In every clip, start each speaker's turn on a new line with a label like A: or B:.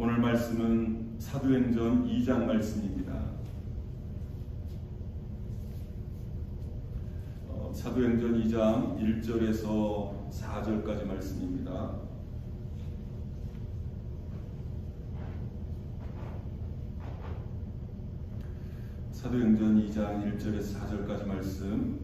A: 오늘 말씀은 사도행전 2장 말씀입니다. 사도행전 2장 1절에서 4절까지 말씀입니다. 사도행전 2장 1절에서 4절까지 말씀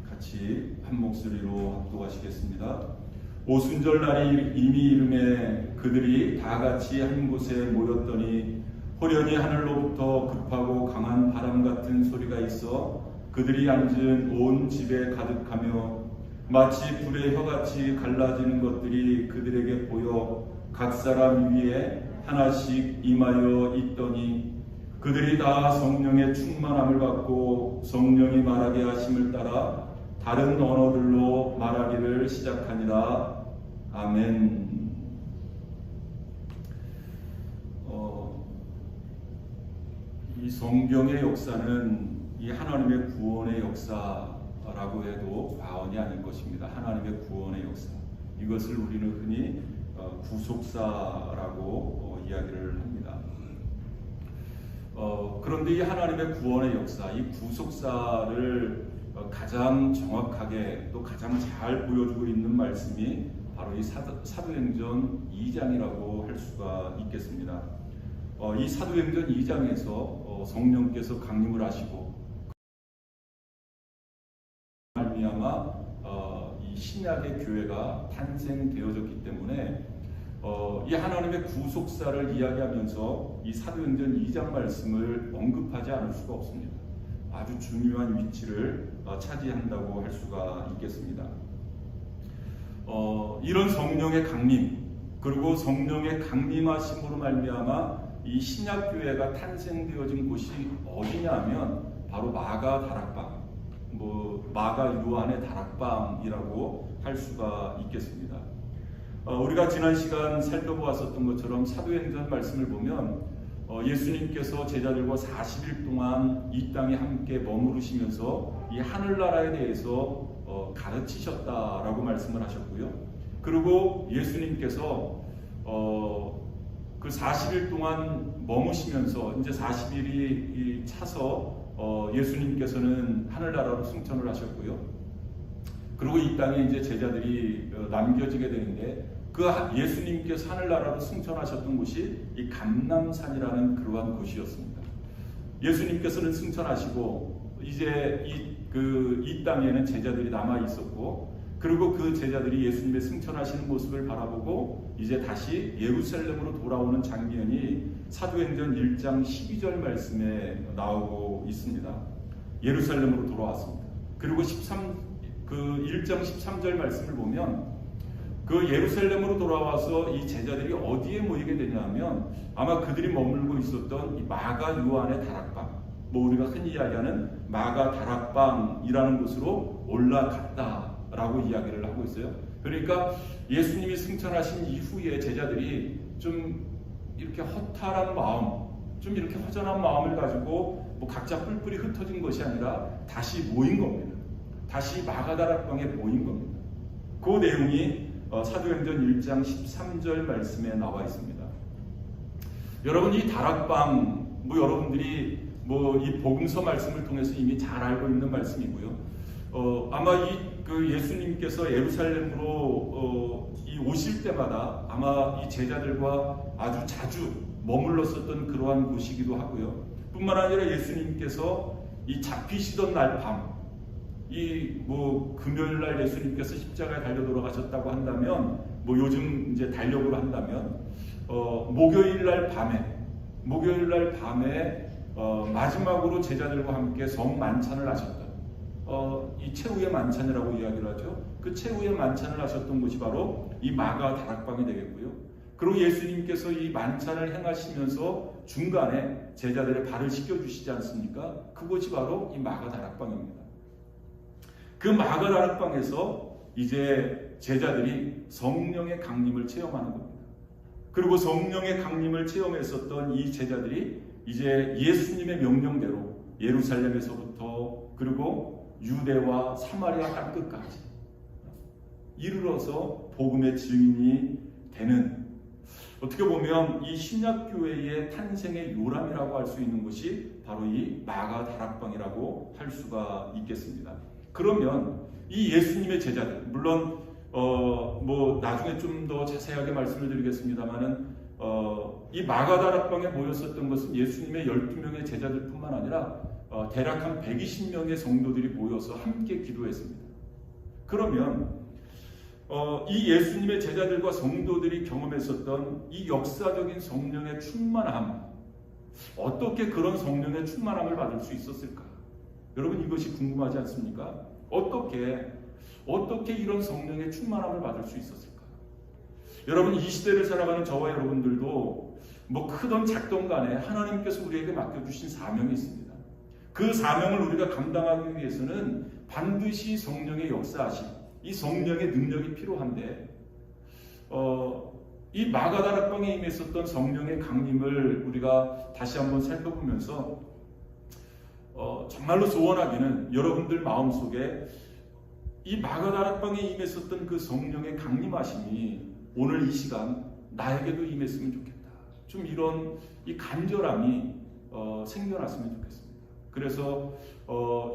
A: 같이 한 목소리로 합독하시겠습니다. 오순절날이 이미 이름에 그들이 다 같이 한 곳에 모였더니 호련히 하늘로부터 급하고 강한 바람 같은 소리가 있어 그들이 앉은 온 집에 가득하며 마치 불의 혀같이 갈라지는 것들이 그들에게 보여 각 사람 위에 하나씩 임하여 있더니 그들이 다 성령의 충만함을 받고 성령이 말하게 하심을 따라 다른 언어들로 말하기를 시작하니라. 아멘. 이 성경의 역사는 이 하나님의 구원의 역사라고 해도 과언이 아닐 것입니다. 하나님의 구원의 역사. 이것을 우리는 흔히 구속사라고 이야기를 합니다. 그런데 이 하나님의 구원의 역사, 이 구속사를 가장 정확하게 또 가장 잘 보여주고 있는 말씀이 바로 이 사도행전 2장이라고 할 수가 있겠습니다. 이 사도행전 2장에서 성령께서 강림을 하시고 말미암아 이 신약의 교회가 탄생되어졌기 때문에 이 하나님의 구속사를 이야기하면서 이 사도행전 2장 말씀을 언급하지 않을 수가 없습니다. 아주 중요한 위치를 차지한다고 할 수가 있겠습니다. 이런 성령의 강림, 그리고 성령의 강림하심으로 말미암아 이 신약교회가 탄생되어진 곳이 어디냐면 바로 마가 다락방, 마가 요한의 다락방이라고 할 수가 있겠습니다. 우리가 지난 시간 살펴보았었던 것처럼 사도행전 말씀을 보면 예수님께서 제자들과 40일 동안 이 땅에 함께 머무르시면서 이 하늘나라에 대해서 가르치셨다라고 말씀을 하셨고요. 그리고 예수님께서 그 40일 동안 머무시면서 이제 40일이 차서 예수님께서는 하늘나라로 승천을 하셨고요. 그리고 이 땅에 이제 제자들이 남겨지게 되는데 그 예수님께서 하늘나라로 승천하셨던 곳이 이 감람산이라는 그러한 곳이었습니다. 예수님께서는 승천하시고 이제 이 땅에는 제자들이 남아 있었고, 그리고 그 제자들이 예수님의 승천하시는 모습을 바라보고 이제 다시 예루살렘으로 돌아오는 장면이 사도행전 1장 12절 말씀에 나오고 있습니다. 예루살렘으로 돌아왔습니다. 그리고 1장 13절 말씀을 보면 그 예루살렘으로 돌아와서 이 제자들이 어디에 모이게 되냐면 아마 그들이 머물고 있었던 이 마가 요한의 다락방, 우리가 흔히 이야기하는 마가 다락방이라는 곳으로 올라갔다라고 이야기를 하고 있어요. 그러니까 예수님이 승천하신 이후에 제자들이 좀 이렇게 허탈한 마음, 좀 이렇게 허전한 마음을 가지고 각자 뿔뿔이 흩어진 것이 아니라 다시 모인 겁니다. 다시 마가 다락방에 모인 겁니다. 그 내용이 사도행전 1장 13절 말씀에 나와 있습니다. 여러분, 이 다락방 여러분들이 이 복음서 말씀을 통해서 이미 잘 알고 있는 말씀이고요. 아마 그 예수님께서 예루살렘으로 오실 때마다 아마 이 제자들과 아주 자주 머물렀었던 그러한 곳이기도 하고요. 뿐만 아니라 예수님께서 이 잡히시던 날 밤, 금요일 날 예수님께서 십자가에 달려 돌아가셨다고 한다면, 요즘 이제 달력으로 한다면, 목요일 날 밤에 마지막으로 제자들과 함께 성만찬을 하셨다. 이 최후의 만찬이라고 이야기를 하죠. 그 최후의 만찬을 하셨던 곳이 바로 이 마가 다락방이 되겠고요. 그리고 예수님께서 이 만찬을 행하시면서 중간에 제자들의 발을 씻겨주시지 않습니까? 그곳이 바로 이 마가 다락방입니다. 그 마가 다락방에서 이제 제자들이 성령의 강림을 체험하는 겁니다. 그리고 성령의 강림을 체험했었던 이 제자들이 이제 예수님의 명령대로 예루살렘에서부터 그리고 유대와 사마리아 땅끝까지 이르러서 복음의 증인이 되는 어떻게 보면 이 신약교회의 탄생의 요람이라고 할 수 있는 것이 바로 이 마가 다락방이라고 할 수가 있겠습니다. 그러면 이 예수님의 제자들, 물론 뭐 나중에 좀 더 자세하게 말씀을 드리겠습니다만은 이 마가 다락방에 모였었던 것은 예수님의 12명의 제자들뿐만 아니라 대략 한 120명의 성도들이 모여서 함께 기도했습니다. 그러면 이 예수님의 제자들과 성도들이 경험했었던 이 역사적인 성령의 충만함, 어떻게 그런 성령의 충만함을 받을 수 있었을까? 여러분 이것이 궁금하지 않습니까? 어떻게 이런 성령의 충만함을 받을 수 있었을까? 여러분 이 시대를 살아가는 저와 여러분들도 뭐 크던 작던 간에 하나님께서 우리에게 맡겨주신 사명이 있습니다. 그 사명을 우리가 감당하기 위해서는 반드시 성령의 역사하심, 이 성령의 능력이 필요한데 이 마가다락방에 임했었던 성령의 강림을 우리가 다시 한번 살펴보면서 정말로 소원하기는 여러분들 마음속에 이 마가다락방에 임했었던 그 성령의 강림하심이 오늘 이 시간 나에게도 임했으면 좋겠다. 좀 이런 이 간절함이 생겨났으면 좋겠습니다. 그래서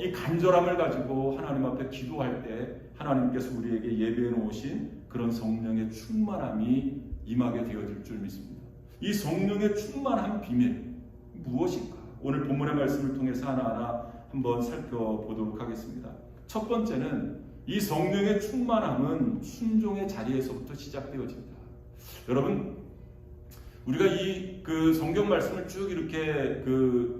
A: 이 간절함을 가지고 하나님 앞에 기도할 때 하나님께서 우리에게 예배해 놓으신 그런 성령의 충만함이 임하게 되어질 줄 믿습니다. 이 성령의 충만한 비밀 무엇인가? 오늘 본문의 말씀을 통해서 하나하나 한번 살펴보도록 하겠습니다. 첫 번째는 이 성령의 충만함은 순종의 자리에서부터 시작되어진다. 여러분, 우리가 이 성경 말씀을 쭉 이렇게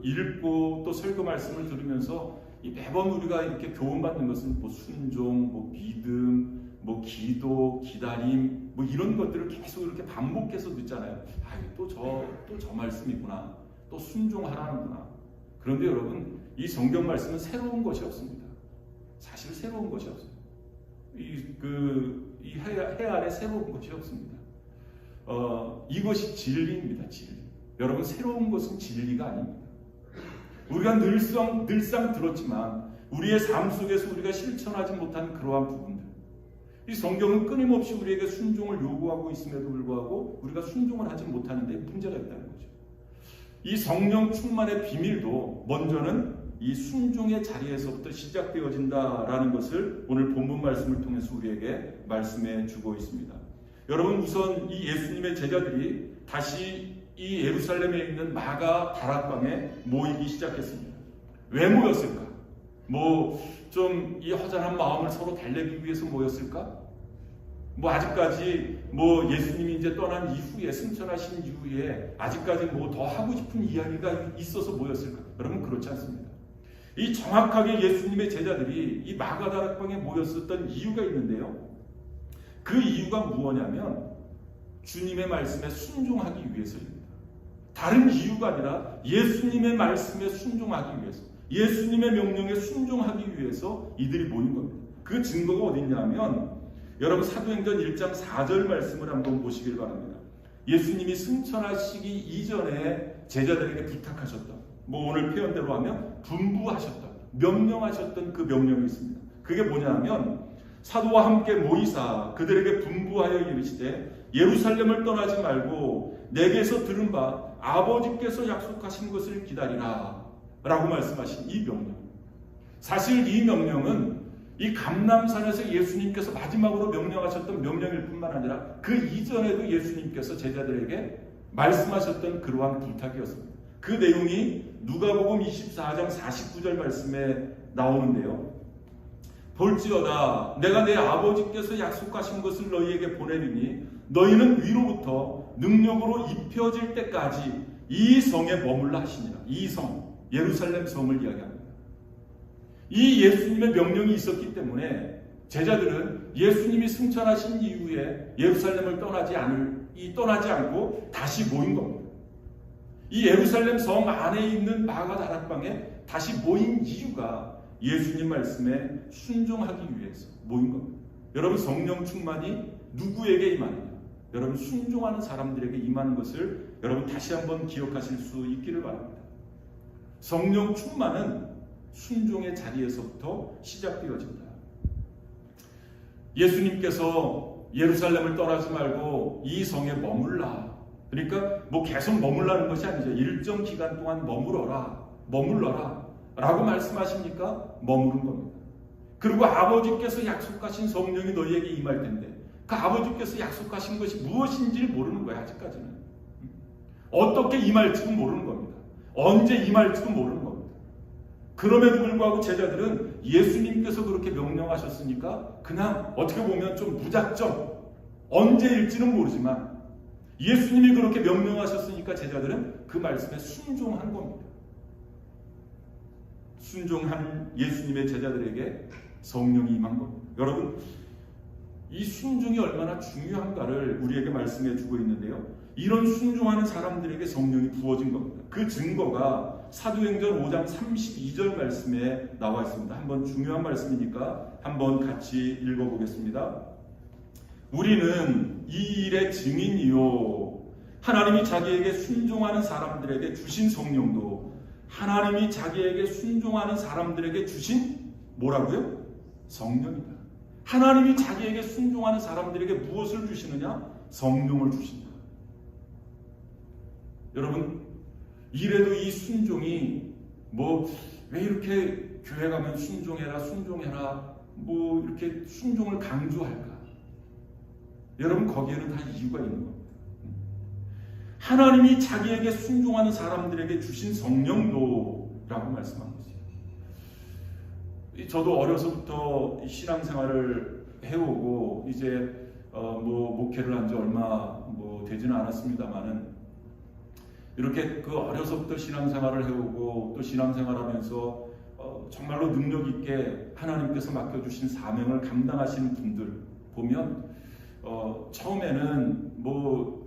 A: 읽고 또 설교 말씀을 들으면서 매번 우리가 이렇게 교훈받는 것은 뭐 순종, 뭐 믿음, 뭐 기도, 기다림, 뭐 이런 것들을 계속 이렇게 반복해서 듣잖아요. 또 저 말씀이구나. 또 순종하라는구나. 그런데 여러분, 이 성경 말씀은 새로운 것이 없습니다. 사실 새로운 것이 없어요. 이 해 아래 새로운 것이 없습니다. 이것이 진리입니다. 진리. 여러분, 새로운 것은 진리가 아닙니다. 우리가 늘상 들었지만 우리의 삶 속에서 우리가 실천하지 못한 그러한 부분들, 이 성경은 끊임없이 우리에게 순종을 요구하고 있음에도 불구하고 우리가 순종을 하지 못하는 데 문제가 있다는 거죠. 이 성령 충만의 비밀도 먼저는 이 순종의 자리에서부터 시작되어진다라는 것을 오늘 본문 말씀을 통해서 우리에게 말씀해 주고 있습니다. 여러분, 우선 이 예수님의 제자들이 다시 이 예루살렘에 있는 마가 다락방에 모이기 시작했습니다. 왜 모였을까? 좀 이 허전한 마음을 서로 달래기 위해서 모였을까? 아직까지 예수님이 이제 떠난 이후에, 승천하신 이후에 아직까지 더 하고 싶은 이야기가 있어서 모였을까? 여러분, 그렇지 않습니다. 이 정확하게 예수님의 제자들이 이 마가 다락방에 모였었던 이유가 있는데요. 그 이유가 무엇이냐면 주님의 말씀에 순종하기 위해서입니다. 다른 이유가 아니라 예수님의 말씀에 순종하기 위해서, 예수님의 명령에 순종하기 위해서 이들이 모인 겁니다. 그 증거가 어디 있냐면 여러분 사도행전 1장 4절 말씀을 한번 보시길 바랍니다. 예수님이 승천하시기 이전에 제자들에게 부탁하셨던, 오늘 표현대로 하면 분부하셨던, 명령하셨던 그 명령이 있습니다. 그게 뭐냐면 사도와 함께 모이사 그들에게 분부하여 이르시되 예루살렘을 떠나지 말고 내게서 들은 바 아버지께서 약속하신 것을 기다리라 라고 말씀하신 이 명령. 사실 이 명령은 이 감람산에서 예수님께서 마지막으로 명령하셨던 명령일 뿐만 아니라 그 이전에도 예수님께서 제자들에게 말씀하셨던 그러한 부탁이었습니다. 그 내용이 누가복음 24장 49절 말씀에 나오는데요. 볼지어다 내가 내 아버지께서 약속하신 것을 너희에게 보내리니 너희는 위로부터 능력으로 입혀질 때까지 이 성에 머물라 하시니라. 이 성, 예루살렘 성을 이야기합니다. 이 예수님의 명령이 있었기 때문에 제자들은 예수님이 승천하신 이후에 예루살렘을 떠나지 않고 다시 모인 겁니다. 이 예루살렘 성 안에 있는 마가 다락방에 다시 모인 이유가 예수님 말씀에 순종하기 위해서 모인 겁니다. 여러분, 성령 충만이 누구에게 임하느냐? 여러분, 순종하는 사람들에게 임하는 것을 여러분 다시 한번 기억하실 수 있기를 바랍니다. 성령 충만은 순종의 자리에서부터 시작되어진다. 예수님께서 예루살렘을 떠나지 말고 이 성에 머물라 그러니까 뭐 계속 머물라는 것이 아니죠. 일정 기간 동안 머물러라 라고 말씀하십니까? 머무른 겁니다. 그리고 아버지께서 약속하신 성령이 너희에게 임할 텐데 그 아버지께서 약속하신 것이 무엇인지를 모르는 거예요. 아직까지는. 어떻게 임할지도 모르는 겁니다. 언제 임할지도 모르는 겁니다. 그럼에도 불구하고 제자들은 예수님께서 그렇게 명령하셨으니까 그냥 어떻게 보면 좀 무작정 언제일지는 모르지만 예수님이 그렇게 명령하셨으니까 제자들은 그 말씀에 순종한 겁니다. 순종한 예수님의 제자들에게 성령이 임한 겁니다. 여러분, 이 순종이 얼마나 중요한가를 우리에게 말씀해 주고 있는데요. 이런 순종하는 사람들에게 성령이 부어진 겁니다. 그 증거가 사도행전 5장 32절 말씀에 나와 있습니다. 한번 중요한 말씀이니까 한번 같이 읽어보겠습니다. 우리는 이 일의 증인이요 하나님이 자기에게 순종하는 사람들에게 주신 성령도 하나님이 자기에게 순종하는 사람들에게 주신 뭐라고요? 성령이다. 하나님이 자기에게 순종하는 사람들에게 무엇을 주시느냐? 성령을 주신다. 여러분, 이래도 이 순종이 왜 이렇게 교회 가면 순종해라 이렇게 순종을 강조할까? 여러분, 거기에는 다 이유가 있는 겁니다. 하나님이 자기에게 순종하는 사람들에게 주신 성령도라고 말씀한 거죠. 저도 어려서부터 신앙생활을 해오고 이제 목회를 한 지 얼마 되지는 않았습니다만은 이렇게 그 어려서부터 신앙생활을 해오고 또 신앙생활하면서 정말로 능력 있게 하나님께서 맡겨주신 사명을 감당하시는 분들 보면 처음에는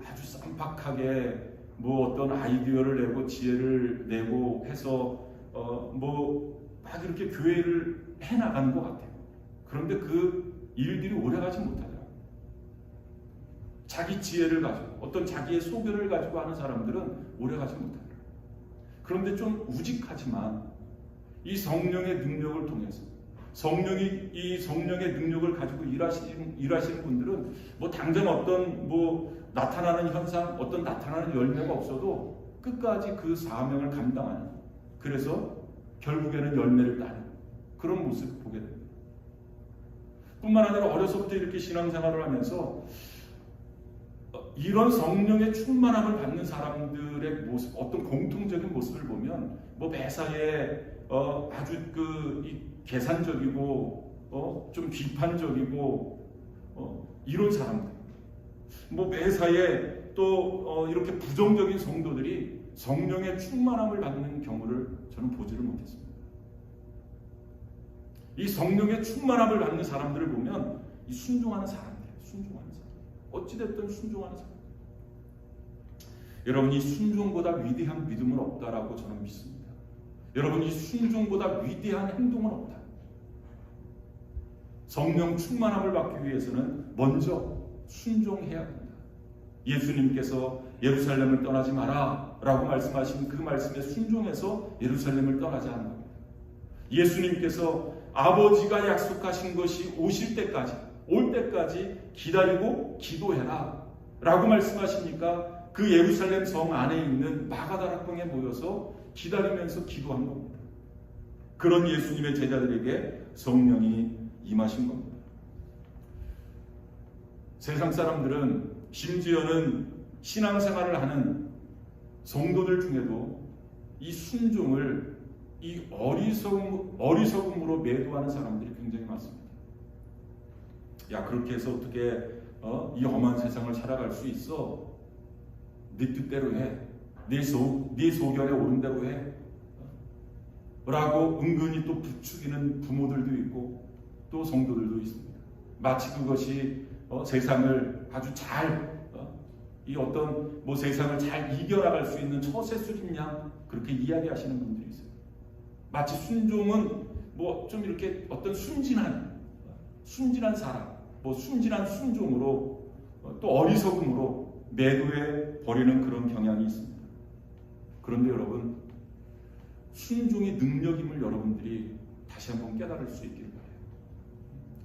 A: 아주 쌈박하게 어떤 아이디어를 내고 지혜를 내고 해서 막 이렇게 교회를 해나가는 것 같아요. 그런데 그 일들이 오래가지 못하더라고요. 자기 지혜를 가지고 어떤 자기의 소견을 가지고 하는 사람들은 오래가지 못하더라고요. 그런데 좀 우직하지만 이 성령의 능력을 통해서 이 성령의 능력을 가지고 일하시는 분들은 당장 어떤 나타나는 현상, 어떤 나타나는 열매가 없어도 끝까지 그 사명을 감당하는, 그래서 결국에는 열매를 따는 그런 모습을 보게 됩니다. 뿐만 아니라 어려서부터 이렇게 신앙생활을 하면서 이런 성령의 충만함을 받는 사람들의 모습, 어떤 공통적인 모습을 보면 매사에 아주 계산적이고 좀 비판적이고 이런 사람들, 매사에 또 이렇게 부정적인 성도들이 성령의 충만함을 받는 경우를 저는 보지를 못했습니다. 이 성령의 충만함을 받는 사람들을 보면 이 순종하는 사람들, 어찌됐든 순종하는 사람. 여러분, 이 순종보다 위대한 믿음은 없다라고 저는 믿습니다. 여러분, 이 순종보다 위대한 행동은 없다. 성령 충만함을 받기 위해서는 먼저 순종해야 합니다. 예수님께서 예루살렘을 떠나지 마라 라고 말씀하신 그 말씀에 순종해서 예루살렘을 떠나지 않는 겁니다. 예수님께서 아버지가 약속하신 것이 올 때까지 기다리고 기도해라 라고 말씀하시니까 그 예루살렘 성 안에 있는 마가다락방에 모여서 기다리면서 기도한 겁니다. 그런 예수님의 제자들에게 성령이 임하신 겁니다. 세상 사람들은, 심지어는 신앙생활을 하는 성도들 중에도 이 순종을 이 어리석음으로 매도하는 사람들이 굉장히 많습니다. 야, 그렇게 해서 어떻게 이 험한 세상을 살아갈 수 있어? 네 뜻대로 해. 네 소견에 오른 대로 해. 라고 은근히 또 부추기는 부모들도 있고 또 성도들도 있습니다. 마치 그것이 세상을 아주 잘 이 어떤 세상을 잘 이겨나갈 수 있는 처세술인 양 그렇게 이야기하시는 분들이 있어요. 마치 순종은 좀 이렇게 어떤 순진한 사람, 순진한 순종으로 또 어리석음으로 매도해 버리는 그런 경향이 있습니다. 그런데 여러분, 순종이 능력임을 여러분들이 다시 한번 깨달을 수 있기를 바라요.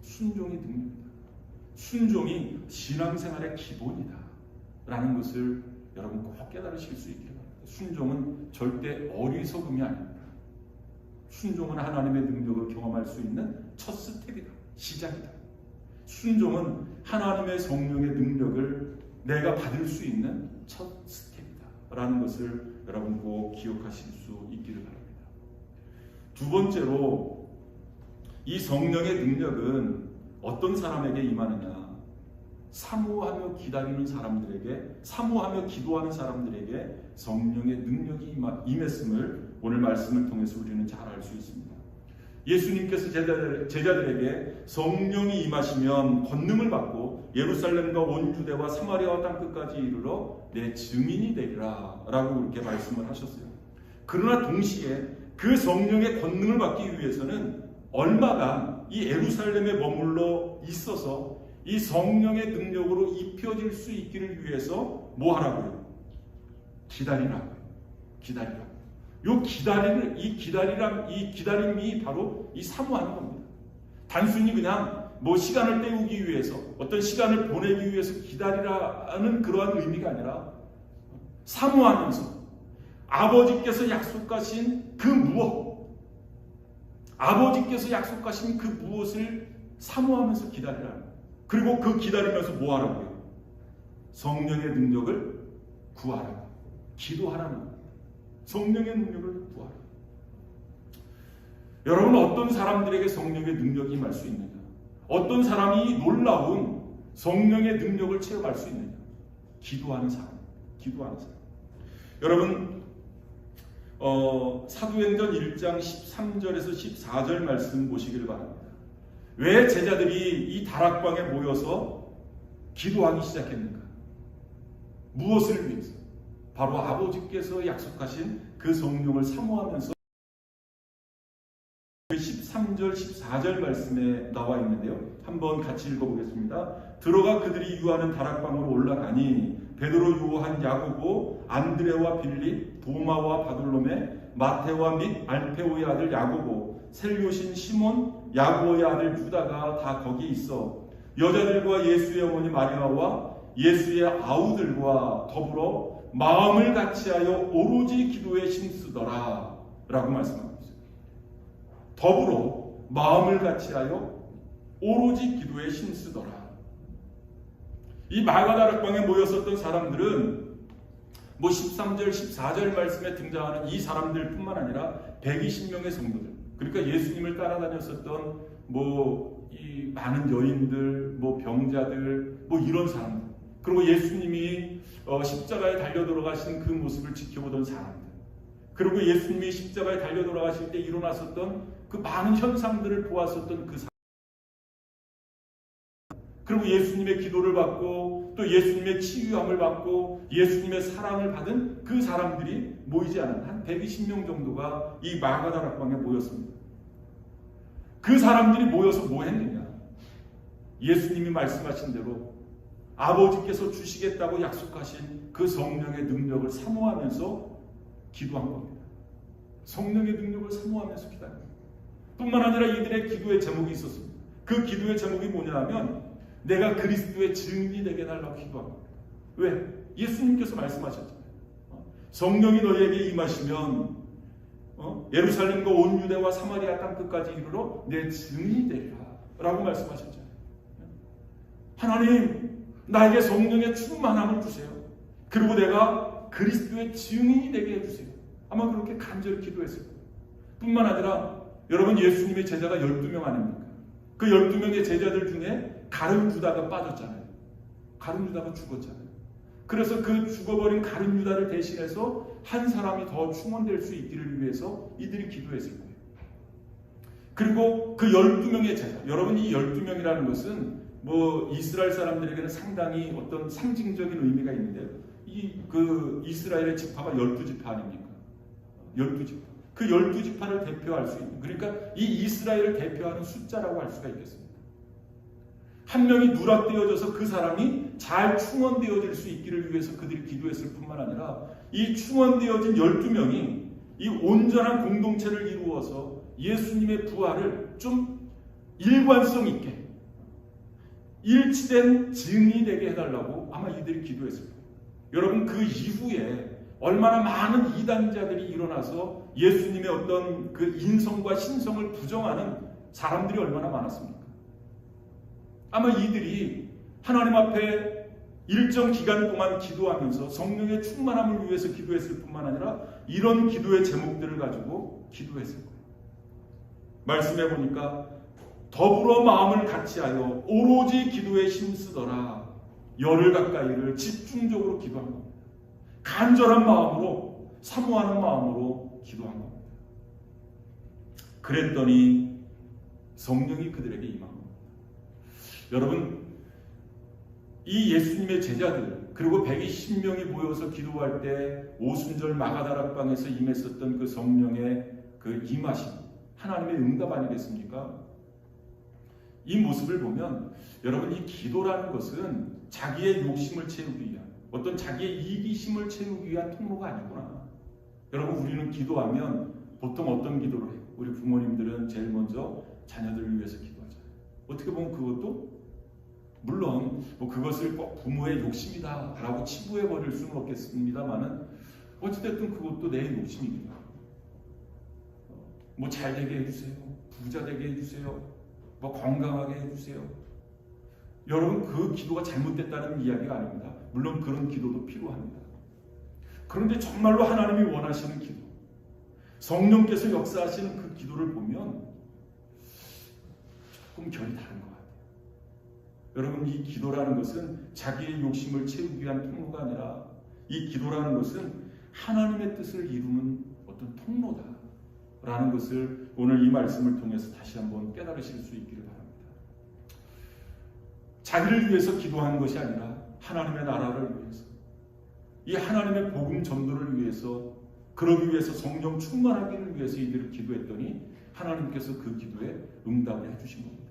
A: 순종이 능력이다. 순종이 신앙생활의 기본이다 라는 것을 여러분 꼭 깨달으실 수 있기를 바랍니다. 순종은 절대 어리석음이 아닙니다. 순종은 하나님의 능력을 경험할 수 있는 첫 스텝이다. 시작이다. 순종은 하나님의 성령의 능력을 내가 받을 수 있는 첫 스텝이다. 라는 것을 여러분 꼭 기억하실 수 있기를 바랍니다. 두 번째로 이 성령의 능력은 어떤 사람에게 임하느냐? 사모하며 기다리는 사람들에게, 사모하며 기도하는 사람들에게 성령의 능력이 임했음을 오늘 말씀을 통해서 우리는 잘 알 수 있습니다. 예수님께서 제자들에게 성령이 임하시면 권능을 받고 예루살렘과 온 유대와 사마리아와 땅끝까지 이르러 내 증인이 되리라 라고 그렇게 말씀을 하셨어요. 그러나 동시에 그 성령의 권능을 받기 위해서는 얼마간 이 예루살렘에 머물러 있어서 이 성령의 능력으로 입혀질 수 있기를 위해서 뭐 하라고요? 기다리라고요. 기다리라고. 이 기다림이 바로 이 사모하는 겁니다. 단순히 그냥 뭐 시간을 때우기 위해서, 어떤 시간을 보내기 위해서 기다리라는 그러한 의미가 아니라 사모하면서 아버지께서 약속하신 그 무엇, 아버지께서 약속하신 그 무엇을 사모하면서 기다리라는, 그리고 그 기다리면서 뭐 하라고요? 성령의 능력을 구하라고, 기도하라는 겁니다. 성령의 능력을 구하라. 여러분, 어떤 사람들에게 성령의 능력이 임할 수 있느냐? 어떤 사람이 놀라운 성령의 능력을 체험할 수 있느냐? 기도하는 사람. 기도하는 사람. 여러분, 사도행전 1장 13절에서 14절 말씀 보시기를 바랍니다. 왜 제자들이 이 다락방에 모여서 기도하기 시작했는가? 무엇을 위해서? 바로 아버지께서 약속하신 그 성령을 사모하면서 13절, 14절 말씀에 나와 있는데요. 한번 같이 읽어보겠습니다. 들어가 그들이 유하는 다락방으로 올라가니 베드로, 요한, 야고보, 안드레와 빌립, 도마와 바돌로메, 마테와 및 알페오의 아들 야고보, 셀료신 시몬, 야고보의 아들 유다가 다 거기 있어 여자들과 예수의 어머니 마리아와 예수의 아우들과 더불어 마음을 같이하여 오로지 기도에 힘쓰더라 라고 말씀하고 있어요. 더불어 마음을 같이하여 오로지 기도에 힘쓰더라. 이 마가다락방에 모였었던 사람들은 뭐 13절, 14절 말씀에 등장하는 이 사람들 뿐만 아니라 120명의 성도들, 그러니까 예수님을 따라다녔었던 뭐 이 많은 여인들, 뭐 병자들, 뭐 이런 사람들, 그리고 예수님이 십자가에 달려 돌아가신 그 모습을 지켜보던 사람들, 그리고 예수님이 십자가에 달려 돌아가실 때 일어났었던 그 많은 현상들을 보았었던 그 사람, 그리고 예수님의 기도를 받고 또 예수님의 치유함을 받고 예수님의 사랑을 받은 그 사람들이 모이지 않은 한 120명 정도가 이 마가다락방에 모였습니다. 그 사람들이 모여서 뭐 했느냐? 예수님이 말씀하신 대로 아버지께서 주시겠다고 약속하신 그 성령의 능력을 사모하면서 기도한 겁니다. 성령의 능력을 사모하면서 기도합니다. 뿐만 아니라 이들의 기도의 제목이 있었습니다. 그 기도의 제목이 뭐냐 하면 내가 그리스도의 증인이 되게 해달라고 기도합니다. 왜? 예수님께서 말씀하셨잖아요. 성령이 너희에게 임하시면 예루살렘과 온 유대와 사마리아 땅끝까지 이르러 내 증인이 되리라 라고 말씀하셨잖아요. 하나님, 나에게 성령의 충만함을 주세요. 그리고 내가 그리스도의 증인이 되게 해주세요. 아마 그렇게 간절히 기도했을 거예요. 뿐만 아니라 여러분, 예수님의 제자가 12명 아닙니까? 그 12명의 제자들 중에 가룟 유다가 빠졌잖아요. 가룟 유다가 죽었잖아요. 그래서 그 죽어버린 가룟 유다를 대신해서 한 사람이 더 충원될 수 있기를 위해서 이들이 기도했을 거예요. 그리고 그 12명의 제자, 여러분, 이 12명이라는 것은 뭐 이스라엘 사람들에게는 상당히 어떤 상징적인 의미가 있는데요. 그 이스라엘의 지파가 12지파 아닙니까? 12지파. 그 12지파를 대표할 수 있는, 그러니까 이 이스라엘을 대표하는 숫자라고 할 수가 있겠습니다. 한 명이 누락되어져서 그 사람이 잘 충원되어질 수 있기를 위해서 그들이 기도했을 뿐만 아니라 이 충원되어진 12명이 이 온전한 공동체를 이루어서 예수님의 부활을 좀 일관성 있게 일치된 증인이 되게 해달라고 아마 이들이 기도했을 거예요. 여러분 그 이후에 얼마나 많은 이단자들이 일어나서 예수님의 어떤 그 인성과 신성을 부정하는 사람들이 얼마나 많았습니까? 아마 이들이 하나님 앞에 일정 기간 동안 기도하면서 성령의 충만함을 위해서 기도했을 뿐만 아니라 이런 기도의 제목들을 가지고 기도했을 거예요. 말씀해 보니까 더불어 마음을 같이하여 오로지 기도에 힘쓰더라. 열흘 가까이를 집중적으로 기도한 겁니다. 간절한 마음으로, 사모하는 마음으로 기도한 겁니다. 그랬더니 성령이 그들에게 임한 겁니다. 여러분, 이 예수님의 제자들 그리고 120명이 모여서 기도할 때 오순절 마가다락방에서 임했었던 그 성령의 그 임하심, 하나님의 응답 아니겠습니까? 이 모습을 보면 여러분, 이 기도라는 것은 자기의 욕심을 채우기 위한, 어떤 자기의 이기심을 채우기 위한 통로가 아니구나. 여러분, 우리는 기도하면 보통 어떤 기도를 해요? 우리 부모님들은 제일 먼저 자녀들을 위해서 기도하잖아요. 어떻게 보면 그것도 물론 뭐 그것을 꼭 부모의 욕심이다 라고 치부해 버릴 수는 없겠습니다만은 어찌됐든 그것도 내 욕심이기도 하고, 뭐 잘 되게 해주세요, 부자 되게 해주세요, 뭐 건강하게 해주세요. 여러분, 그 기도가 잘못됐다는 이야기가 아닙니다. 물론 그런 기도도 필요합니다. 그런데 정말로 하나님이 원하시는 기도, 성령께서 역사하시는 그 기도를 보면 조금 결이 다른 것 같아요. 여러분, 이 기도라는 것은 자기의 욕심을 채우기 위한 통로가 아니라 이 기도라는 것은 하나님의 뜻을 이루는 어떤 통로다라는 것을 오늘 이 말씀을 통해서 다시 한번 깨달으실 수 있기를 바랍니다. 자기를 위해서 기도하는 것이 아니라 하나님의 나라를 위해서, 이 하나님의 복음 전도를 위해서, 그러기 위해서 성령 충만하기를 위해서 이들을 기도했더니 하나님께서 그 기도에 응답을 해주신 겁니다.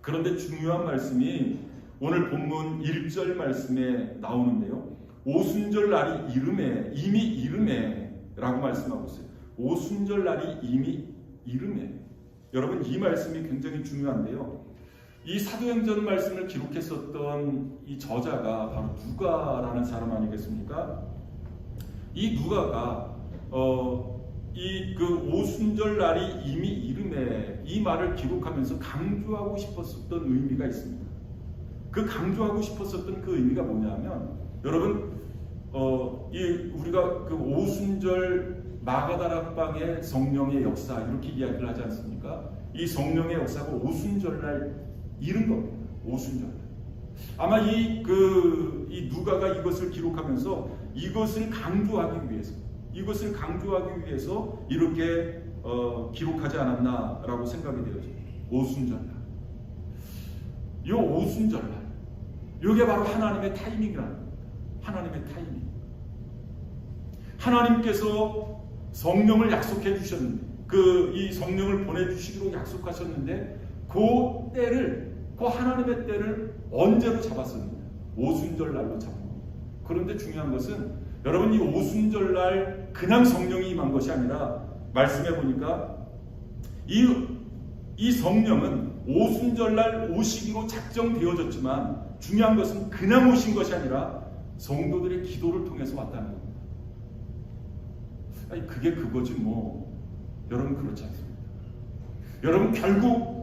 A: 그런데 중요한 말씀이 오늘 본문 1절 말씀에 나오는데요. 오순절 날이 이미 이름에 라고 말씀하고 있어요. 오순절 날이 이미 이름에. 여러분, 이 말씀이 굉장히 중요한데요. 이 사도행전 말씀을 기록했었던 이 저자가 바로 누가라는 사람 아니겠습니까? 이 누가가 이 그 오순절 날이 이미 이름에, 이 말을 기록하면서 강조하고 싶었었던 의미가 있습니다. 그 강조하고 싶었었던 그 의미가 뭐냐면, 여러분, 우리가 그 오순절 마가다락방의 성령의 역사 이렇게 이야기를 하지 않습니까? 이 성령의 역사가 오순절 날 이른 겁니다. 오순절 날. 아마 이 누가가 이것을 기록하면서 이것을 강조하기 위해서 이렇게 기록하지 않았나라고 생각이 되어져요. 오순절날. 이 오순절날, 이게 바로 하나님의 타이밍이라는 겁니다. 하나님의 타이밍. 하나님께서 성령을 약속해 주셨는데, 이 성령을 보내주시기로 약속하셨는데, 그 하나님의 때를 언제로 잡았습니까? 오순절날로 잡은 겁니다. 그런데 중요한 것은 여러분, 이 오순절날 그냥 성령이 임한 것이 아니라 말씀해 보니까 이 성령은 오순절날 오시기로 작정되어졌지만 중요한 것은 그냥 오신 것이 아니라 성도들의 기도를 통해서 왔다는 겁니다. 아니, 그게 그거지 뭐. 여러분, 그렇지 않습니다. 여러분, 결국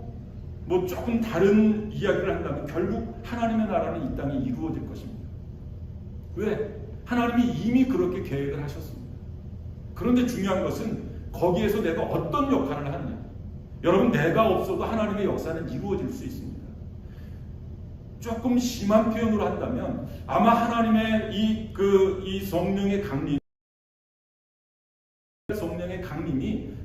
A: 뭐 조금 다른 이야기를 한다면 결국 하나님의 나라는 이 땅에 이루어질 것입니다. 왜? 하나님이 이미 그렇게 계획을 하셨습니다. 그런데 중요한 것은 거기에서 내가 어떤 역할을 하느냐. 여러분, 내가 없어도 하나님의 역사는 이루어질 수 있습니다. 조금 심한 표현으로 한다면 아마 하나님의 이 성령의 강림이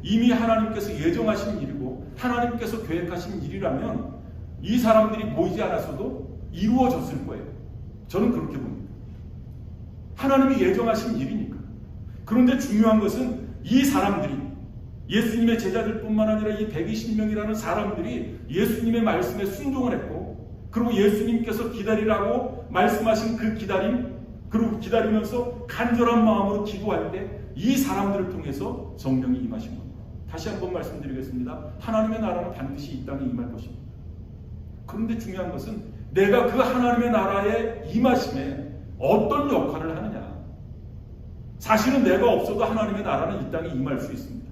A: 이미 하나님께서 예정하신 일이고 하나님께서 계획하신 일이라면 이 사람들이 모이지 않았어도 이루어졌을 거예요. 저는 그렇게 봅니다. 하나님이 예정하신 일이니까. 그런데 중요한 것은 이 사람들이, 예수님의 제자들뿐만 아니라 이 120명이라는 사람들이 예수님의 말씀에 순종을 했고, 그리고 예수님께서 기다리라고 말씀하신 그 기다림, 그리고 기다리면서 간절한 마음으로 기도할 때 이 사람들을 통해서 성령이 임하신 겁니다. 다시 한번 말씀드리겠습니다. 하나님의 나라는 반드시 이 땅에 임할 것입니다. 그런데 중요한 것은 내가 그 하나님의 나라의 임하심에 어떤 역할을 하느냐. 사실은 내가 없어도 하나님의 나라는 이 땅에 임할 수 있습니다.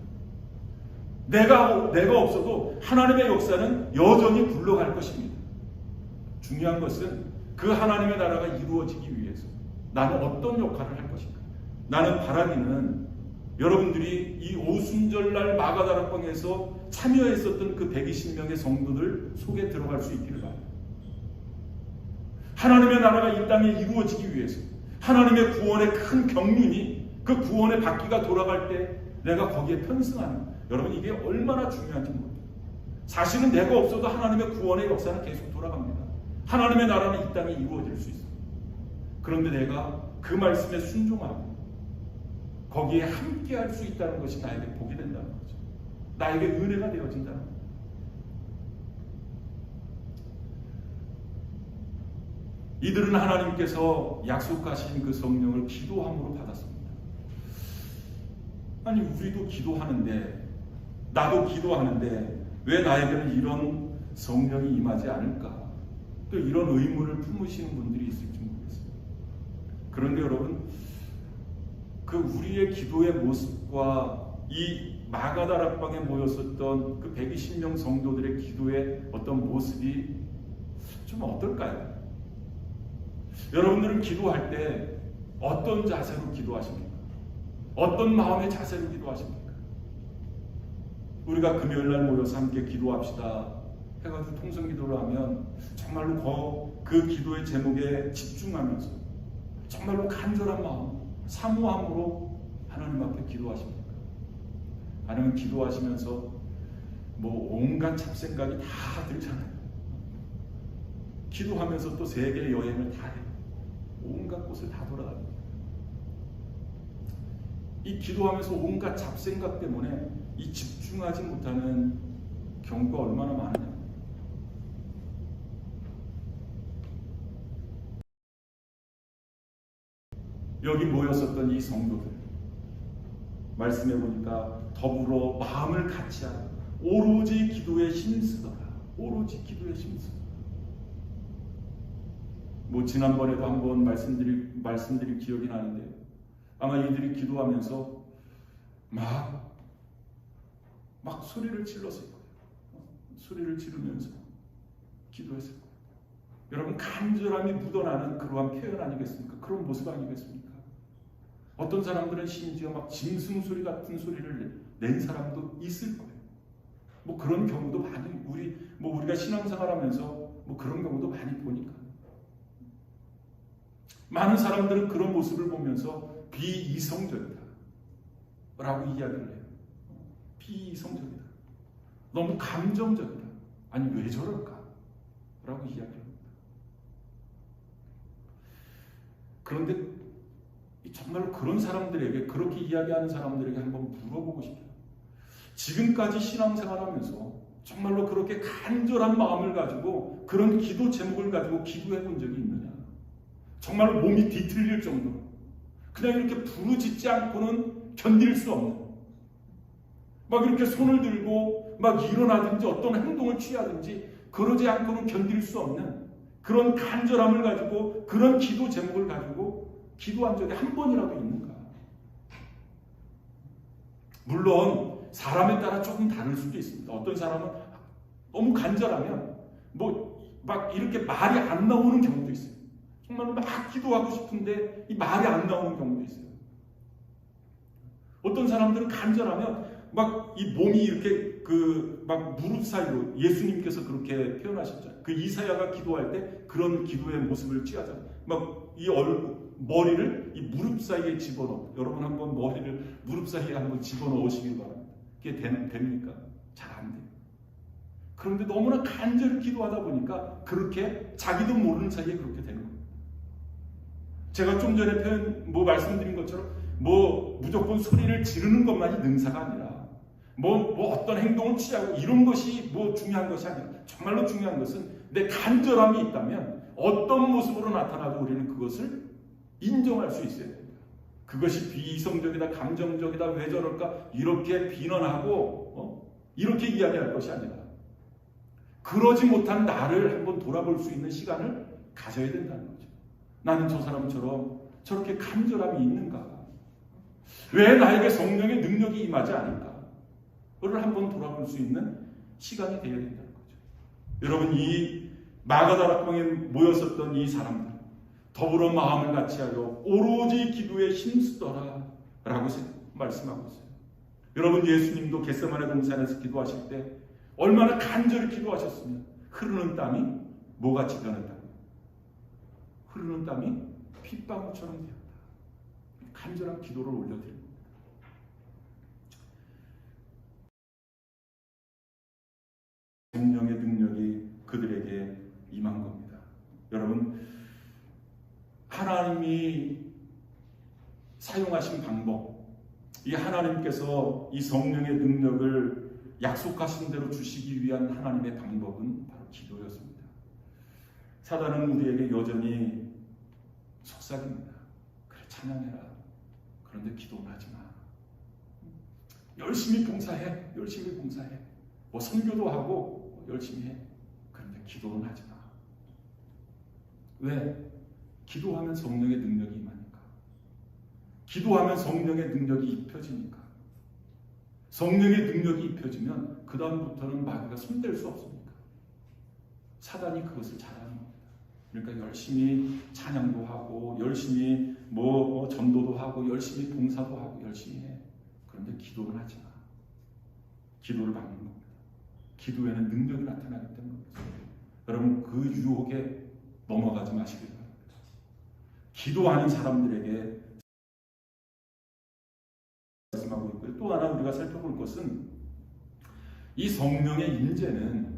A: 내가 없어도 하나님의 역사는 여전히 굴러갈 것입니다. 중요한 것은 그 하나님의 나라가 이루어지기 위해서 나는 어떤 역할을 할 것인가. 나는 바라기는 여러분들이 이 오순절날 마가다락방에서 참여했었던 그 120명의 성도들 속에 들어갈 수 있기를 바랍니다. 하나님의 나라가 이 땅에 이루어지기 위해서 하나님의 구원의 큰 경륜이 그 구원의 바퀴가 돌아갈 때 내가 거기에 편승하는, 여러분 이게 얼마나 중요한지 모릅니다. 사실은 내가 없어도 하나님의 구원의 역사는 계속 돌아갑니다. 하나님의 나라는 이 땅에 이루어질 수 있습니다. 그런데 내가 그 말씀에 순종하고 거기에 함께 할 수 있다는 것이 나에게 복이 된다는 거죠. 나에게 은혜가 되어진다는 거죠. 이들은 하나님께서 약속하신 그 성령을 기도함으로 받았습니다. 아니 우리도 기도하는데, 나도 기도하는데 왜 나에게는 이런 성령이 임하지 않을까? 또 이런 의문을 품으시는 분들이 있을지 모르겠습니다. 그런데 여러분, 그 우리의 기도의 모습과 이 마가다락방에 모였었던 그 120명 성도들의 기도의 어떤 모습이 좀 어떨까요? 여러분들은 기도할 때 어떤 자세로 기도하십니까? 어떤 마음의 자세로 기도하십니까? 우리가 금요일날 모여서 함께 기도합시다 해가지고 통성기도를 하면 정말로 그 기도의 제목에 집중하면서 정말로 간절한 마음, 사모함으로 하나님 앞에 기도하십니까? 아니면 기도하시면서 뭐 온갖 잡생각이 다 들잖아요. 기도하면서 또 세계 여행을 다 해요. 온갖 곳을 다 돌아다닙니다. 이 기도하면서 온갖 잡생각 때문에 이 집중하지 못하는 경우가 얼마나 많으냐. 여기 모였었던 이 성도들, 말씀해 보니까 더불어 마음을 같이 하라. 오로지 기도에 힘쓰더라. 오로지 기도에 힘쓰더라. 뭐 지난번에도 한번 말씀드린 기억이 나는데, 아마 이들이 기도하면서 막 소리를 질렀을 거예요. 소리를 지르면서 기도했을 거예요. 여러분, 간절함이 묻어나는 그러한 표현 아니겠습니까? 그런 모습 아니겠습니까? 어떤 사람들은 심지어 막 짐승소리 같은 소리를 낸 사람도 있을 거예요. 뭐 그런 경우도 많이 우리가 신앙생활하면서 뭐 그런 경우도 많이 보니까. 많은 사람들은 그런 모습을 보면서 비이성적이다 라고 이야기를 해요. 비이성적이다. 너무 감정적이다. 아니 왜 저럴까? 라고 이야기를 합니다. 그런데 정말로 그런 사람들에게, 그렇게 이야기하는 사람들에게 한번 물어보고 싶어요. 지금까지 신앙생활하면서 정말로 그렇게 간절한 마음을 가지고 그런 기도 제목을 가지고 기도해 본 적이 있느냐? 정말로 몸이 뒤틀릴 정도로 그냥 이렇게 부르짖지 않고는 견딜 수 없는, 막 이렇게 손을 들고 막 일어나든지 어떤 행동을 취하든지 그러지 않고는 견딜 수 없는 그런 간절함을 가지고 그런 기도 제목을 가지고 기도한 적이 한 번이라도 있는가? 물론 사람에 따라 조금 다를 수도 있습니다. 어떤 사람은 너무 간절하면 막 이렇게 말이 안 나오는 경우도 있어요. 정말로 막 기도하고 싶은데 이 말이 안 나오는 경우도 있어요. 어떤 사람들은 간절하면 막 이 몸이 이렇게 막 무릎 사이로, 예수님께서 그렇게 표현하셨잖아요. 그 이사야가 기도할 때 그런 기도의 모습을 취하잖아요. 막 이 머리를 이 무릎 사이에 집어넣어. 여러분 한번 머리를 무릎 사이에 한번 집어넣으시길 바랍니다. 그게 됩니까? 잘 안 돼요. 그런데 너무나 간절히 기도하다 보니까 그렇게 자기도 모르는 사이에 그렇게 되는 거예요. 제가 좀 전에 말씀드린 것처럼 무조건 소리를 지르는 것만이 능사가 아니라 어떤 행동을 취하고 이런 것이 중요한 것이 아니라, 정말로 중요한 것은 내 간절함이 있다면 어떤 모습으로 나타나도 우리는 그것을 인정할 수 있어야 됩니다. 그것이 비이성적이다, 감정적이다, 왜 저럴까 이렇게 비난하고 이렇게 이야기할 것이 아니라 그러지 못한 나를 한번 돌아볼 수 있는 시간을 가져야 된다는 거죠. 나는 저 사람처럼 저렇게 간절함이 있는가? 왜 나에게 성령의 능력이 임하지 않을까? 그를 한번 돌아볼 수 있는 시간이 되어야 된다는 거죠. 여러분, 이 마가다락방에 모였었던 이 사람들, 더불어 마음을 같이하여 오로지 기도에 힘쓰더라 라고 말씀하고 있어요. 여러분, 예수님도 겟세마네 동산에서 기도하실 때 얼마나 간절히 기도하셨으면 흐르는 땀이 뭐같이 변했다고요? 흐르는 땀이 핏방울처럼 되었다. 간절한 기도를 올려드립니다. 성령의 능력이 그들에게 임한 겁니다. 여러분, 하나님이 사용하신 방법, 이 하나님께서 이 성령의 능력을 약속하신 대로 주시기 위한 하나님의 방법은 바로 기도였습니다. 사단은 우리에게 여전히 속삭입니다. 그래, 찬양해라. 그런데 기도는 하지 마. 열심히 봉사해. 열심히 봉사해. 뭐 선교도 하고 열심히 해. 그런데 기도는 하지 마. 왜? 기도하면 성령의 능력이 임하니까. 기도하면 성령의 능력이 입혀지니까. 성령의 능력이 입혀지면 그 다음부터는 마귀가 손댈 수 없습니다. 사단이 그것을 잘하는 겁니다. 그러니까 열심히 찬양도 하고 열심히 전도도 하고 열심히 봉사도 하고 열심히 해. 그런데 기도는 하지 마. 기도를 막는 겁니다. 기도에는 능력이 나타나기 때문입니다. 여러분, 그 유혹에 넘어가지 마시길 바랍니다. 기도하는 사람들에게 말씀하고 있고요. 또 하나 우리가 살펴볼 것은 이 성령의 임재는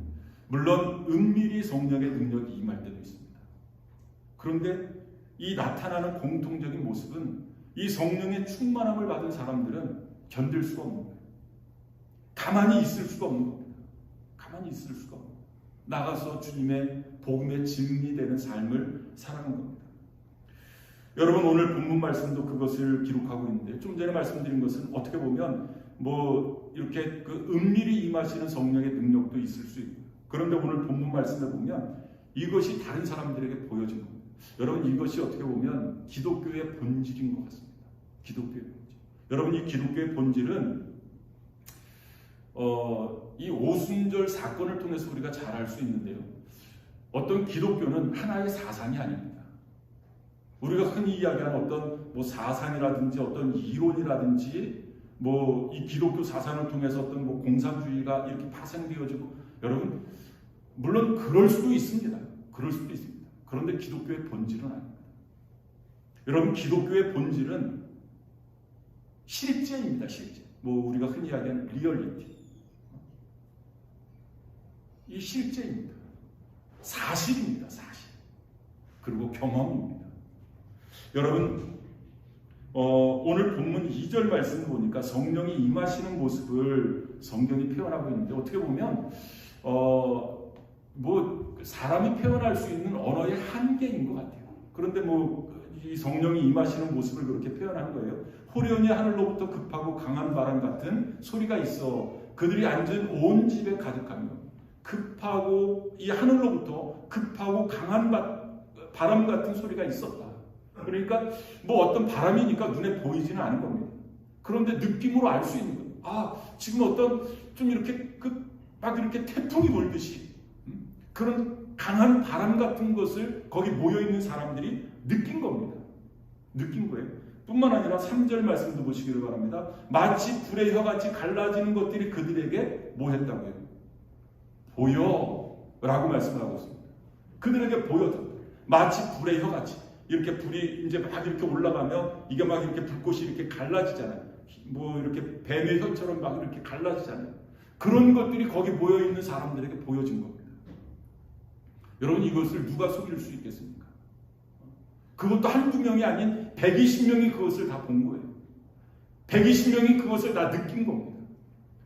A: 물론 은밀히 성령의 능력이 임할 때도 있습니다. 그런데 이 나타나는 공통적인 모습은 이 성령의 충만함을 받은 사람들은 견딜 수가 없는 거예요. 가만히 있을 수가 없는 겁니다. 가만히 있을 수가 없는 거예요. 나가서 주님의 복음의 진리되는 삶을 살아가는 겁니다. 여러분, 오늘 본문 말씀도 그것을 기록하고 있는데, 좀 전에 말씀드린 것은 어떻게 보면 이렇게 그 은밀히 임하시는 성령의 능력도 있을 수 있고, 그런데 오늘 본문 말씀에 보면 이것이 다른 사람들에게 보여진 겁니다. 여러분, 이것이 어떻게 보면 기독교의 본질인 것 같습니다. 기독교의 본질. 여러분, 이 기독교의 본질은 이 오순절 사건을 통해서 우리가 잘 알 수 있는데요. 어떤 기독교는 하나의 사상이 아닙니다. 우리가 흔히 이야기하는 어떤 사상이라든지 어떤 이론이라든지 이 기독교 사상을 통해서 어떤 공산주의가 이렇게 파생되어지고, 여러분, 물론 그럴 수도 있습니다. 그럴 수도 있습니다. 그런데 기독교의 본질은 아닙니다. 여러분, 기독교의 본질은 실제입니다. 실제. 우리가 흔히 이야기하는 리얼리티. 이 실제입니다. 사실입니다. 사실. 그리고 경험입니다. 여러분, 오늘 본문 2절 말씀을 보니까 성령이 임하시는 모습을 성경이 표현하고 있는데, 어떻게 보면 사람이 표현할 수 있는 언어의 한계인 것 같아요. 그런데 이 성령이 임하시는 모습을 그렇게 표현한 거예요. 호련히 하늘로부터 급하고 강한 바람 같은 소리가 있어 그들이 앉은 온 집에 가득하며, 급하고 이 하늘로부터 급하고 강한 바람 같은 소리가 있었다. 그러니까 어떤 바람이니까 눈에 보이지는 않은 겁니다. 그런데 느낌으로 알 수 있는 거예요. 지금 어떤 좀 이렇게 막 이렇게 태풍이 불듯이 그런 강한 바람 같은 것을 거기 모여 있는 사람들이 느낀 겁니다. 느낀 거예요. 뿐만 아니라 3절 말씀도 보시기를 바랍니다. 마치 불의 혀같이 갈라지는 것들이 그들에게 뭐 했다고요? 보여라고 말씀하고 있습니다. 그들에게 보여다. 마치 불의 혀같이. 이렇게 불이 이제 막 이렇게 올라가면 이게 막 이렇게 불꽃이 이렇게 갈라지잖아요. 이렇게 뱀의 혀처럼 막 이렇게 갈라지잖아요. 그런 것들이 거기 모여 있는 사람들에게 보여진 겁니다. 여러분, 이것을 누가 속일 수 있겠습니까? 그것도 한두 명이 아닌 120명이 그것을 다 본 거예요. 120명이 그것을 다 느낀 겁니다.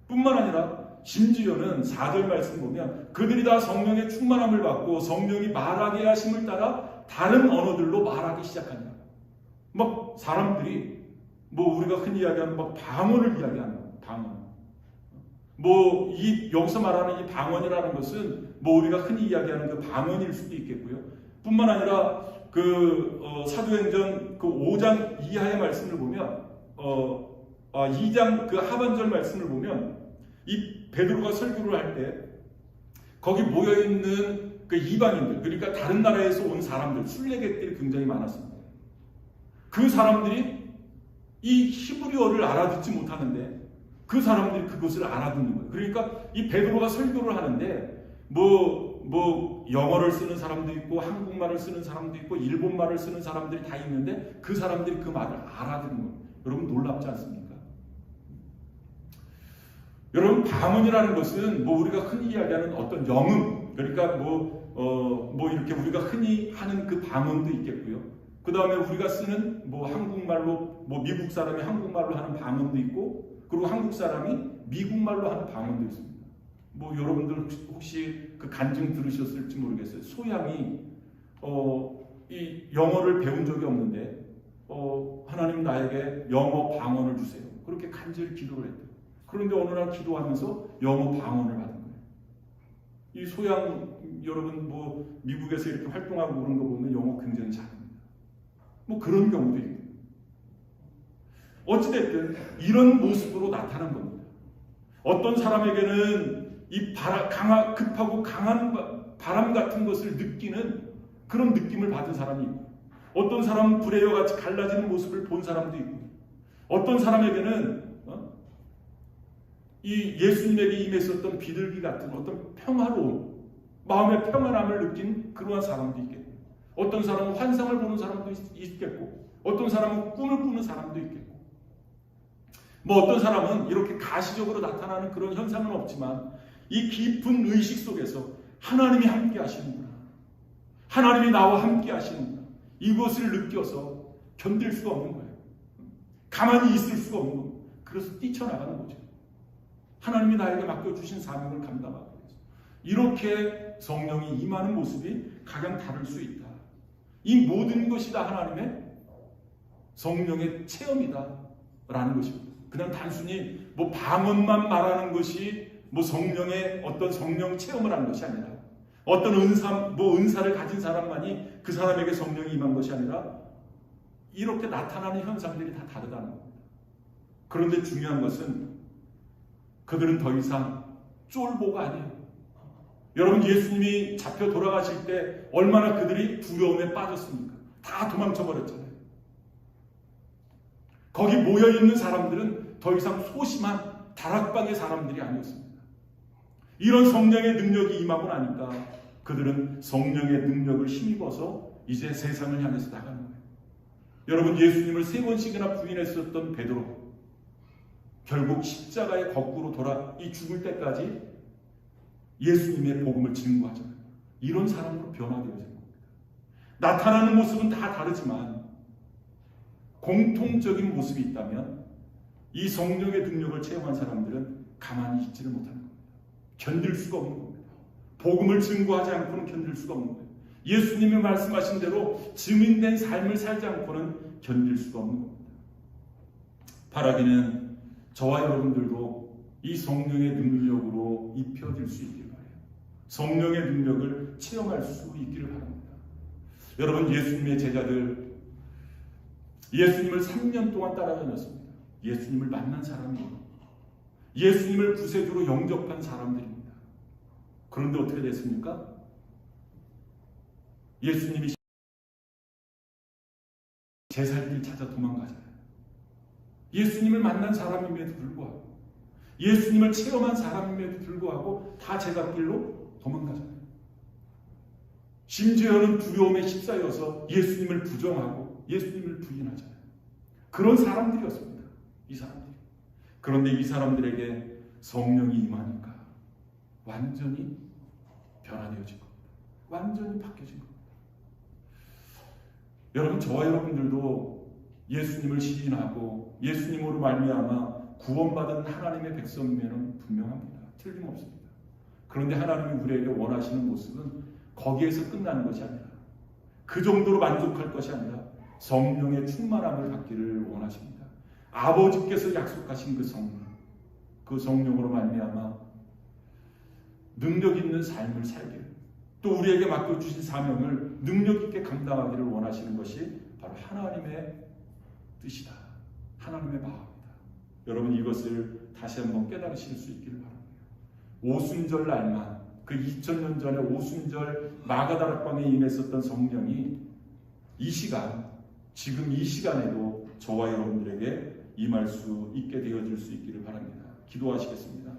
A: 뿐만 아니라 심지어는 4절 말씀 보면 그들이 다 성령의 충만함을 받고 성령이 말하게 하심을 따라 다른 언어들로 말하기 시작합니다. 사람들이 우리가 흔히 이야기하는 방언을 이야기하는 거예요. 방언. 여기서 말하는 이 방언이라는 것은 우리가 흔히 이야기하는 그 방언일 수도 있겠고요. 뿐만 아니라 사도행전 5장 이하의 말씀을 보면 2장 그 하반절 말씀을 보면 이 베드로가 설교를 할 때 거기 모여 있는 그 이방인들, 그러니까 다른 나라에서 온 사람들, 순례객들이 굉장히 많았습니다. 그 사람들이 이 히브리어를 알아듣지 못하는데 그 사람들이 그것을 알아듣는 거예요. 그러니까 이 베드로가 설교를 하는데 영어를 쓰는 사람도 있고 한국말을 쓰는 사람도 있고 일본말을 쓰는 사람들이 다 있는데 그 사람들이 그 말을 알아듣는 거예요. 여러분 놀랍지 않습니까? 여러분 방언이라는 것은 우리가 흔히 이야기하는 어떤 영음, 그러니까 이렇게 우리가 흔히 하는 그 방언도 있겠고요. 그 다음에 우리가 쓰는 한국말로 미국 사람이 한국말로 하는 방언도 있고, 그리고 한국 사람이 미국말로 하는 방언도 있습니다. 여러분들 혹시 그 간증 들으셨을지 모르겠어요. 소양이 이 영어를 배운 적이 없는데 하나님 나에게 영어 방언을 주세요. 그렇게 간절히 기도를 했대요. 그런데 어느 날 기도하면서 영어 방언을 받은 거예요. 이 소양 여러분 미국에서 이렇게 활동하고 그런 거 보면 영어 굉장히 잘합니다. 그런 경우도 있고. 어찌됐든 이런 모습으로 나타난 겁니다. 어떤 사람에게는 이 급하고 강한 바람 같은 것을 느끼는 그런 느낌을 받은 사람이 있고, 어떤 사람은 불의 같이 갈라지는 모습을 본 사람도 있고, 어떤 사람에게는 이 예수님에게 임했었던 비둘기 같은 어떤 평화로움, 마음의 평안함을 느낀 그러한 사람도 있겠고, 어떤 사람은 환상을 보는 사람도 있겠고, 어떤 사람은 꿈을 꾸는 사람도 있겠고, 어떤 사람은 이렇게 가시적으로 나타나는 그런 현상은 없지만 이 깊은 의식 속에서 하나님이 함께 하시는구나, 하나님이 나와 함께 하시는구나, 이것을 느껴서 견딜 수가 없는 거예요. 가만히 있을 수가 없는 거예요. 그래서 뛰쳐나가는 거죠. 하나님이 나에게 맡겨주신 사명을 감당하기 위해서. 이렇게 성령이 임하는 모습이 가장 다를 수 있다. 이 모든 것이 다 하나님의 성령의 체험이다 라는 것입니다. 그냥 단순히 방언만 말하는 것이 성령의 어떤 성령 체험을 하는 것이 아니라, 어떤 은사를 가진 사람만이 그 사람에게 성령이 임한 것이 아니라 이렇게 나타나는 현상들이 다 다르다는 겁니다. 그런데 중요한 것은 그들은 더 이상 쫄보가 아니에요. 여러분 예수님이 잡혀 돌아가실 때 얼마나 그들이 두려움에 빠졌습니까? 다 도망쳐 버렸잖아요. 거기 모여있는 사람들은 더 이상 소심한 다락방의 사람들이 아니었습니다. 이런 성령의 능력이 임하고 나니까 그들은 성령의 능력을 힘입어서 이제 세상을 향해서 나가는 거예요. 여러분 예수님을 3번씩이나 부인했었던 베드로, 결국 십자가에 거꾸로 돌아 이 죽을 때까지 예수님의 복음을 증거하잖아요. 이런 사람으로 변화되어진 겁니다. 나타나는 모습은 다 다르지만 공통적인 모습이 있다면 이 성령의 능력을 체험한 사람들은 가만히 있지를 못하는 겁니다. 견딜 수가 없는 겁니다. 복음을 증거하지 않고는 견딜 수가 없는 거예요. 예수님이 말씀하신 대로 증인된 삶을 살지 않고는 견딜 수가 없는 겁니다. 바라기는 저와 여러분들도 이 성령의 능력으로 입혀질 수 있길 바라요. 성령의 능력을 체험할 수 있기를 바랍니다. 여러분 예수님의 제자들, 예수님을 3년 동안 따라다녔습니다. 예수님을 만난 사람이에요. 예수님을 구세주로 영접한 사람들입니다. 그런데 어떻게 됐습니까? 예수님이 제 살 길 찾아 도망가잖아요. 예수님을 만난 사람임에도 불구하고, 예수님을 체험한 사람임에도 불구하고 다 제갓길로 도망가잖아요. 심지어는 두려움에 휩싸여서 예수님을 부정하고 예수님을 부인하잖아요. 그런 사람들이었습니다. 이 사람들이. 그런데 이 사람들에게 성령이 임하니까 완전히 변화되어진 겁니다. 완전히 바뀌어진 겁니다. 여러분 저와 여러분들도 예수님을 시인하고 예수님으로 말미암아 구원받은 하나님의 백성이면 분명합니다. 틀림없습니다. 그런데 하나님이 우리에게 원하시는 모습은 거기에서 끝나는 것이 아니라, 그 정도로 만족할 것이 아니라 성령의 충만함을 받기를 원하십니다. 아버지께서 약속하신 그 성령, 그 성령으로 말미암아 능력 있는 삶을 살기를, 또 우리에게 맡겨주신 사명을 능력 있게 감당하기를 원하시는 것이 바로 하나님의 뜻이다. 하나님의 마음이다. 여러분 이것을 다시 한번 깨달으실 수 있기를 바랍니다. 오순절 날만 그 2000년 전에 오순절 마가다락방에 임했었던 성령이 이 시간, 지금 이 시간에도 저와 여러분들에게 임할 수 있게 되어질 수 있기를 바랍니다. 기도하시겠습니다.